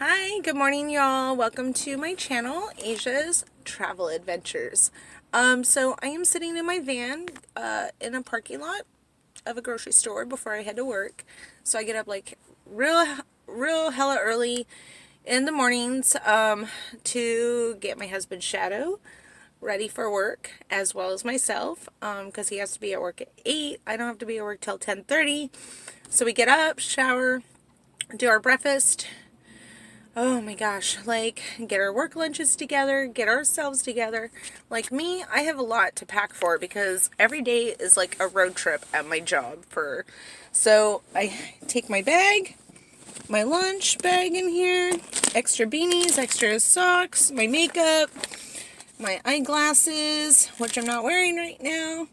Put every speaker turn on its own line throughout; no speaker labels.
Hi, good morning y'all. Welcome to my channel, Asia's Travel Adventures. So I am sitting in my van in a parking lot of a grocery store before I head to work. So I get up like real hella early in the mornings to get my husband Shadow ready for work, as well as myself, because he has to be at work at 8. I don't have to be at work till 10:30. So we get up, shower, do our breakfast. Oh my gosh, like, get our work lunches together, get ourselves together. Like me, I have a lot to pack for because every day is like a road trip at my job so I take my bag, my lunch bag in here, extra beanies, extra socks, my makeup, my eyeglasses, which I'm not wearing right now,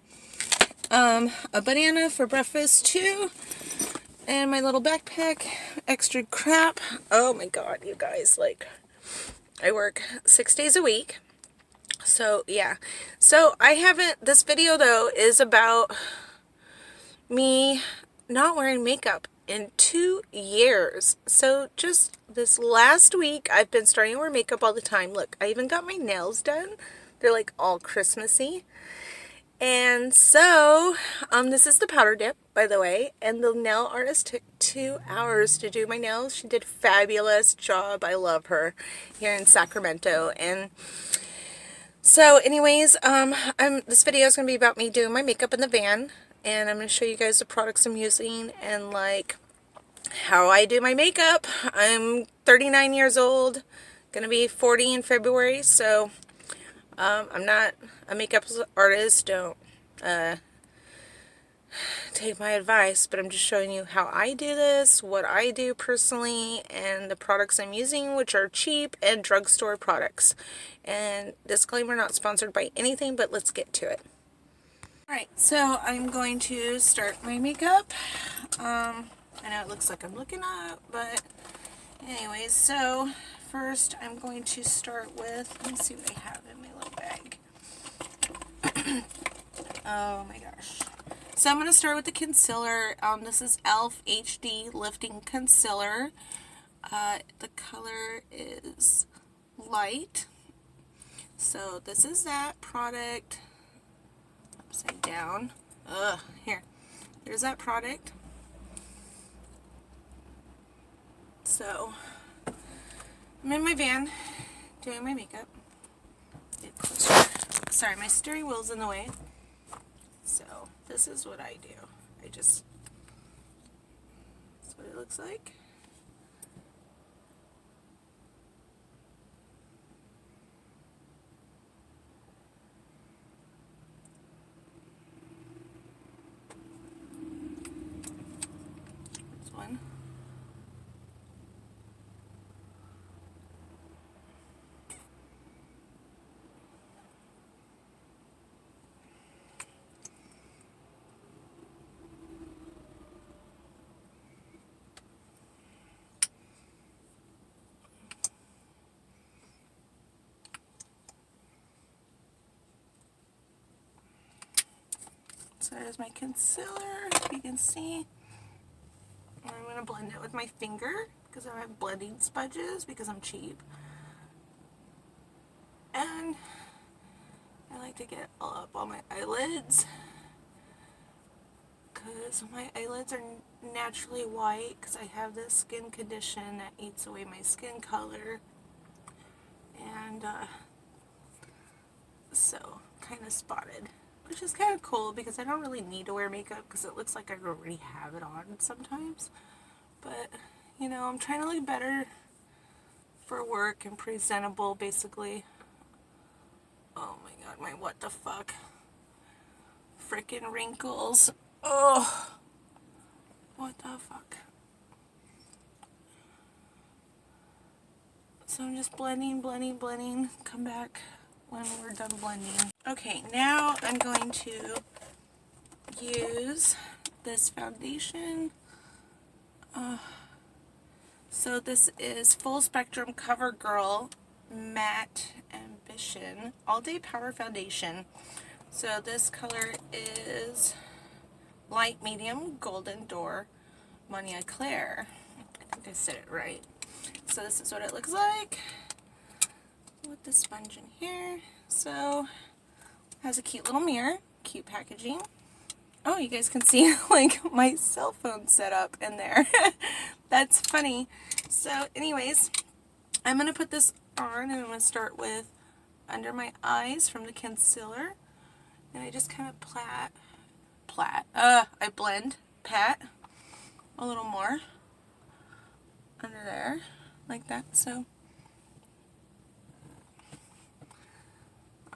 a banana for breakfast too, and my little backpack, extra crap. Oh my god, you guys, like, I work 6 days a week. So, yeah. So, this video though is about me not wearing makeup in 2 years. So, just this last week, I've been starting to wear makeup all the time. Look, I even got my nails done. They're like all Christmassy. And so, this is the powder dip, by the way, and the nail artist took 2 hours to do my nails. She did a fabulous job. I love her here in Sacramento. And so anyways, this video is going to be about me doing my makeup in the van, and I'm going to show you guys the products I'm using and like how I do my makeup. I'm 39 years old, going to be 40 in February, so I'm not a makeup artist. Don't take my advice, but I'm just showing you how I do this, what I do personally, and the products I'm using, which are cheap and drugstore products. And disclaimer, not sponsored by anything, but let's get to it. Alright, so I'm going to start my makeup. I know it looks like I'm looking up, but anyways, so first I'm going to start with, let me see what I have in my little bag. Oh my gosh. So I'm going to start with the concealer. This is e.l.f. HD Lifting Concealer. The color is light. So this is that product. Upside down. Here's that product. So I'm in my van doing my makeup. Get closer. Sorry, my steering wheel's in the way. So this is what I do. That's what it looks like. This one. So there's my concealer, if you can see. And I'm going to blend it with my finger because I have blending sponges because I'm cheap. And I like to get all up on my eyelids because my eyelids are naturally white because I have this skin condition that eats away my skin color. And so kind of spotted, which is kind of cool because I don't really need to wear makeup because it looks like I already have it on sometimes. But, you know, I'm trying to look better for work and presentable, basically. Oh my god, my what the fuck. Frickin' wrinkles. Oh, what the fuck. So I'm just blending. Come back when we're done blending. Okay, now I'm going to use this foundation. So this is Full Spectrum CoverGirl Matte Ambition All Day Power Foundation. So this color is Light Medium Golden Door Monia Claire. I think I said it right. So this is what it looks like with the sponge in here. So it has a cute little mirror, cute packaging. Oh, you guys can see like my cell phone set up in there. That's funny. So anyways, I'm going to put this on, and I'm going to start with under my eyes from the concealer. And I just kind of I blend, pat a little more under there, like that. So,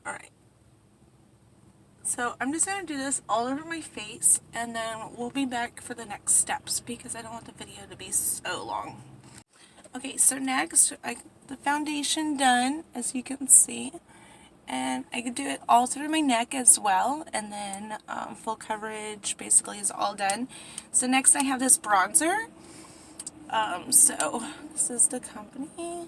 alright. So I'm just going to do this all over my face, and then we'll be back for the next steps because I don't want the video to be so long. Okay, so next, the foundation done, as you can see, and I could do it all through my neck as well, and then full coverage basically is all done. So next I have this bronzer. So this is the company.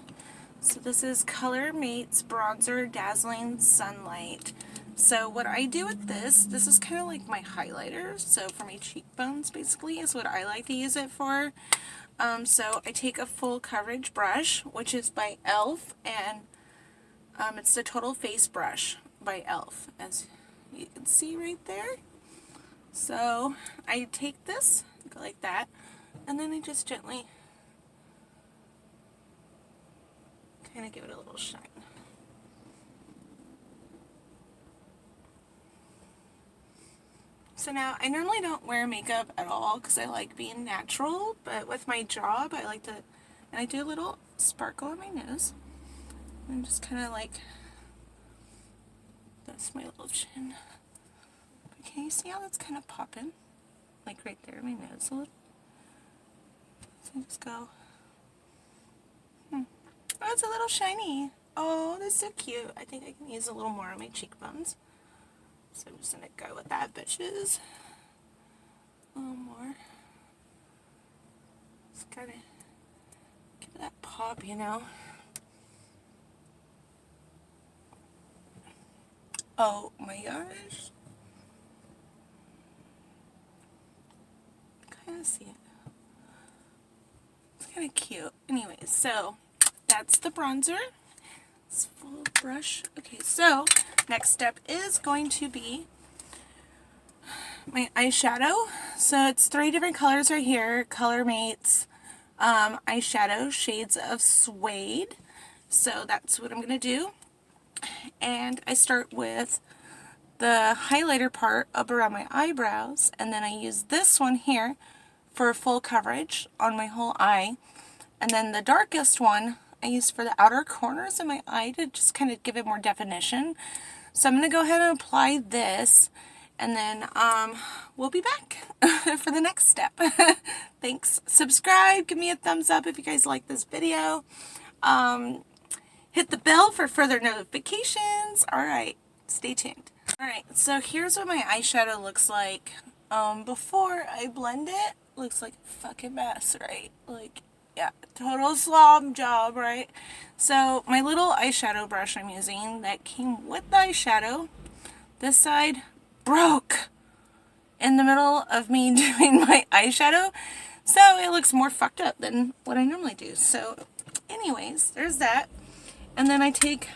So this is Color Mates Bronzer Dazzling Sunlight. So what I do with this is kind of like my highlighter. So for my cheekbones basically is what I like to use it for. So I take a full coverage brush, which is by e.l.f. and it's the Total Face Brush by e.l.f. as you can see right there. So I take this, go like that, and then I just gently kind of give it a little shine. So now, I normally don't wear makeup at all because I like being natural, but with my job, I like to, and I do a little sparkle on my nose, and just kind of like, that's my little chin. But can you see how that's kind of popping? Like right there in my nose a little. So I just go, oh, it's a little shiny. Oh, that's so cute. I think I can use a little more on my cheekbones. So I'm just going to go with that, bitches. A little more. Just gotta give that pop, you know. Oh my gosh. Kind of see it. It's kind of cute. Anyways, so that's the bronzer. It's full brush. Okay, so next step is going to be my eyeshadow. So it's 3 different colors right here. Color Mates eyeshadow, shades of Suede. So that's what I'm going to do. And I start with the highlighter part up around my eyebrows, and then I use this one here for full coverage on my whole eye. And then the darkest one I use for the outer corners of my eye to just kind of give it more definition. So I'm going to go ahead and apply this, and then we'll be back for the next step. Thanks. Subscribe, give me a thumbs up if you guys like this video. Hit the bell for further notifications. Alright, stay tuned. Alright, so here's what my eyeshadow looks like before I blend it. Looks like a fucking mess, right? Like, yeah, total slob job, right? So my little eyeshadow brush I'm using that came with the eyeshadow, this side broke in the middle of me doing my eyeshadow, so it looks more fucked up than what I normally do. So anyways, there's that. And then I take,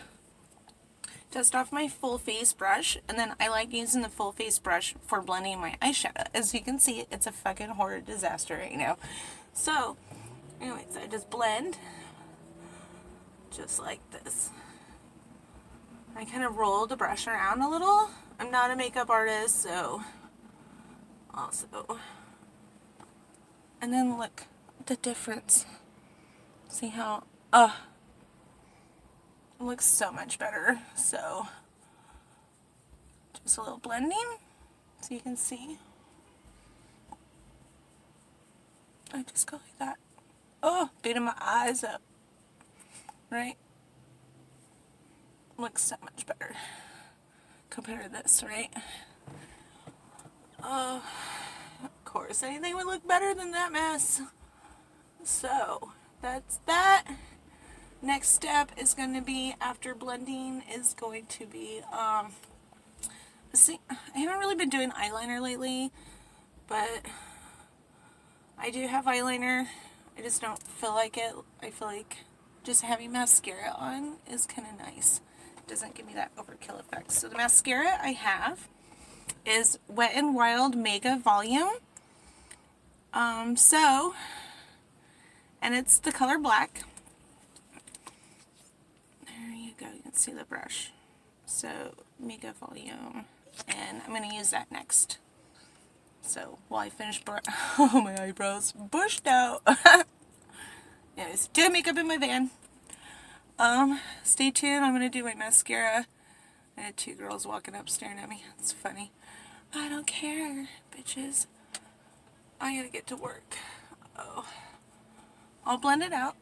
dust off my full face brush, and then I like using the full face brush for blending my eyeshadow. As you can see, it's a fucking horror disaster right now. So anyways, I just blend just like this. I kind of roll the brush around a little. I'm not a makeup artist, so also. And then look the difference. See how, it looks so much better. So just a little blending so you can see. I just go like that. Oh, beating my eyes up. Right? Looks so much better compared to this, right? Of course, anything would look better than that mess. So that's that. Next step is going to be, after blending, is going to be see, I haven't really been doing eyeliner lately, but I do have eyeliner. I just don't feel like it. I feel like just having mascara on is kind of nice. It doesn't give me that overkill effect. So the mascara I have is Wet n Wild Mega Volume. And it's the color black. There you go. You can see the brush. So Mega Volume, and I'm going to use that next. So while I finish, oh, my eyebrows bushed out. Anyways, doing makeup in my van. Stay tuned. I'm going to do my mascara. I had two girls walking up staring at me. It's funny. I don't care, bitches. I gotta get to work. Oh, I'll blend it out,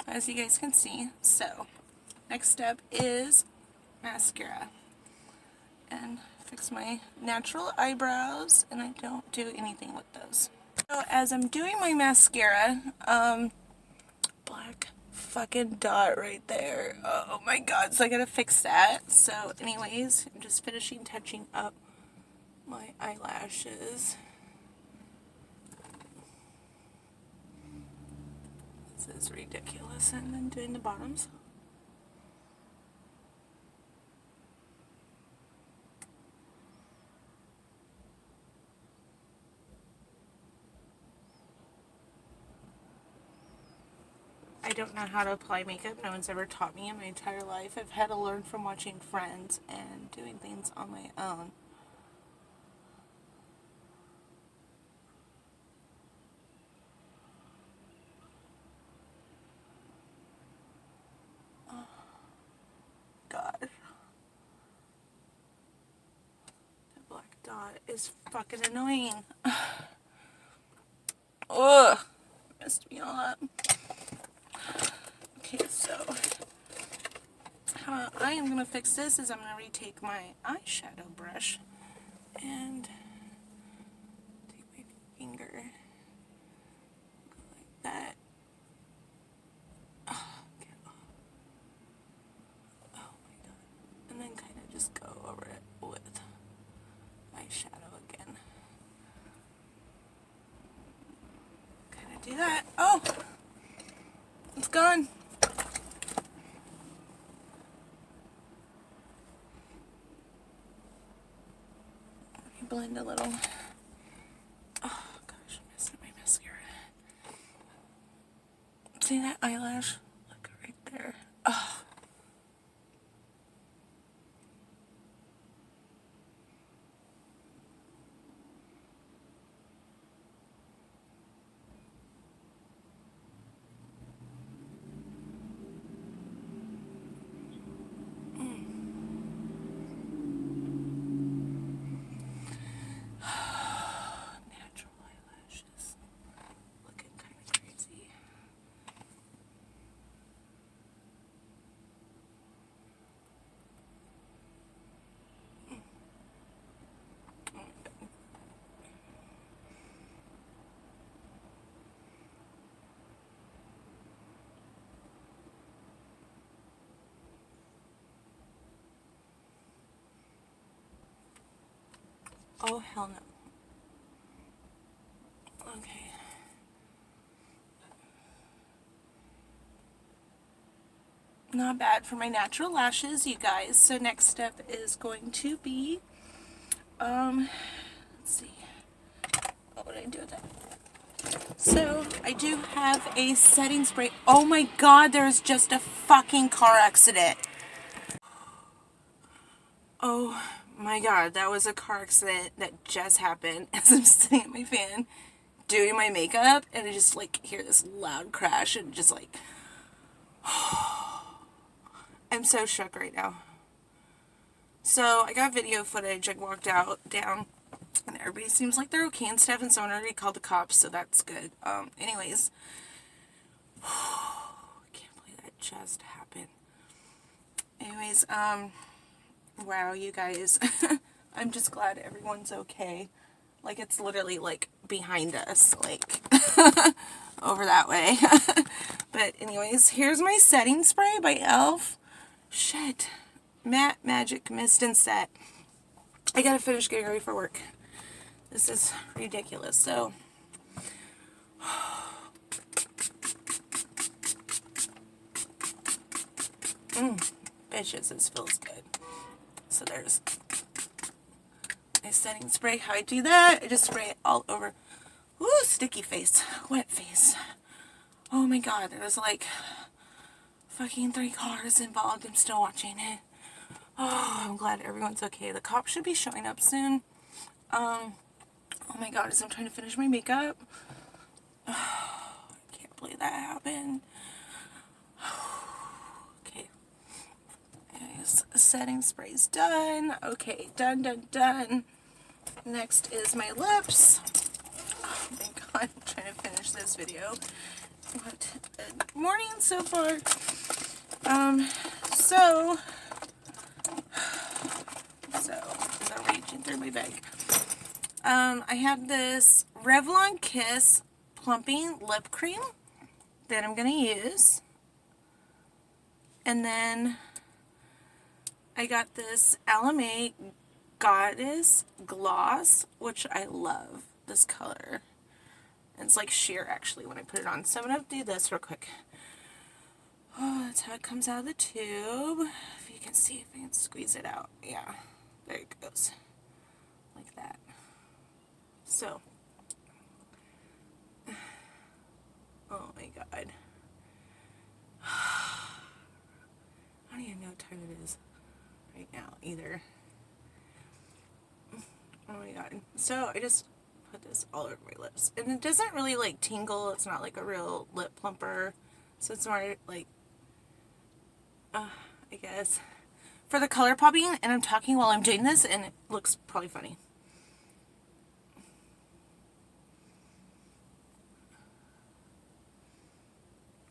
as you guys can see. So, next step is mascara. And fix my natural eyebrows, and I don't do anything with those. So, as I'm doing my mascara, black fucking dot right there. Oh my god, so I gotta fix that. So, anyways, I'm just finishing touching up my eyelashes. This is ridiculous. And then doing the bottoms. I don't know how to apply makeup. No one's ever taught me in my entire life. I've had to learn from watching friends and doing things on my own. Oh, God. The black dot is fucking annoying. Ugh. Messed me all up. Okay, so how I am going to fix this is I'm going to retake my eyeshadow brush and take my finger, go like that. Oh, okay. Oh my god. And then kind of just go over it with eyeshadow again. Kind of do that. Oh! It's gone. Blend a little. Oh gosh, I'm messing up my mascara. See that eyelash? Look right there. Oh. Oh, hell no. Okay. Not bad for my natural lashes, you guys. So next step is going to be, let's see. What would I do with that? So, I do have a setting spray. Oh my god, there's just a fucking car accident. Oh my god, that was a car accident that just happened as I'm sitting at my fan doing my makeup, and I just like hear this loud crash and just like I'm so shook right now. So I got video footage. I walked down and everybody seems like they're okay and stuff, and someone already called the cops, so that's good. Anyways, I can't believe that just happened. Anyways, wow, you guys. I'm just glad everyone's okay. Like, it's literally, like, behind us, like, over that way. But anyways, here's my setting spray by e.l.f. Shit. Matte Magic Mist and Set. I gotta finish getting ready for work. This is ridiculous, so. Bitches, this feels good. So there's my setting spray. How I do that, I just spray it all over. Ooh, sticky face, wet face. Oh my god, there was like fucking 3 cars involved. I'm still watching it. Oh, I'm glad everyone's okay. The cops should be showing up soon. Oh my god, as I'm trying to finish my makeup. I can't believe that happened. Okay. Anyways, setting spray's done. Okay, done. Next is my lips. Oh my god, I'm trying to finish this video. What a morning so far. So as I'm reaching through my bag. I have this Revlon Kiss Plumping Lip Cream that I'm going to use. And then I got this LMA Goddess Gloss, which I love this color. It's like sheer actually when I put it on. So I'm going to do this real quick. Oh, that's how it comes out of the tube. If you can see, if I can squeeze it out. Yeah, there it goes. Like that. So, oh my god. I don't even know what time it is right now either. Oh my god. So I just put this all over my lips. And it doesn't really like tingle. It's not like a real lip plumper. So it's more like, I guess, for the color popping. And I'm talking while I'm doing this and it looks probably funny.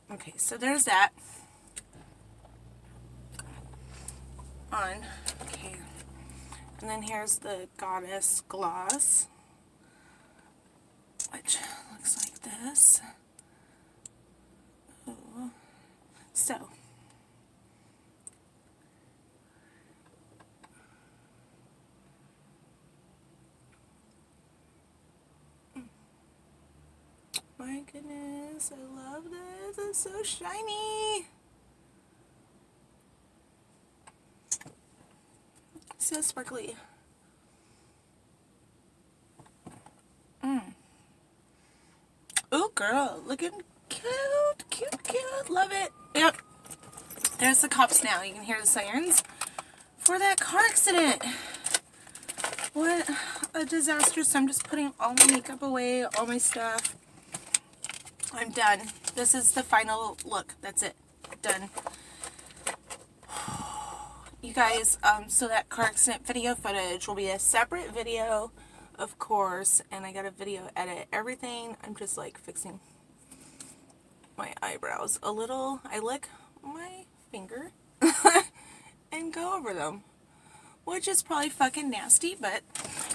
Okay, so there's that. On. Okay. And then here's the Goddess Gloss, which looks like this. Ooh. So, my goodness, I love this. It's so shiny. So sparkly. Oh, girl, looking cute. Love it. Yep. There's the cops now. You can hear the sirens for that car accident. What a disaster. So I'm just putting all my makeup away, all my stuff. I'm done. This is the final look. That's it. Done. You guys, so that car accident video footage will be a separate video, of course, and I got a video edit. Everything, I'm just like fixing my eyebrows a little. I lick my finger and go over them, which is probably fucking nasty, but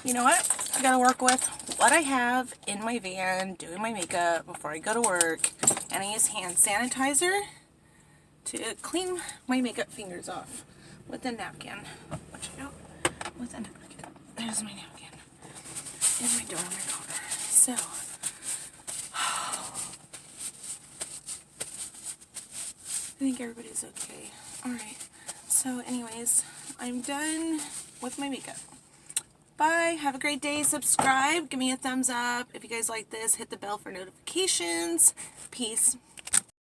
you know what? I gotta work with what I have in my van, doing my makeup before I go to work, and I use hand sanitizer to clean my makeup fingers off with a napkin. Which I don't, with a napkin. There's my napkin. And my door in my car. So, I think everybody's okay. Alright. So, anyways, I'm done with my makeup. Bye. Have a great day. Subscribe. Give me a thumbs up. If you guys like this, hit the bell for notifications. Peace.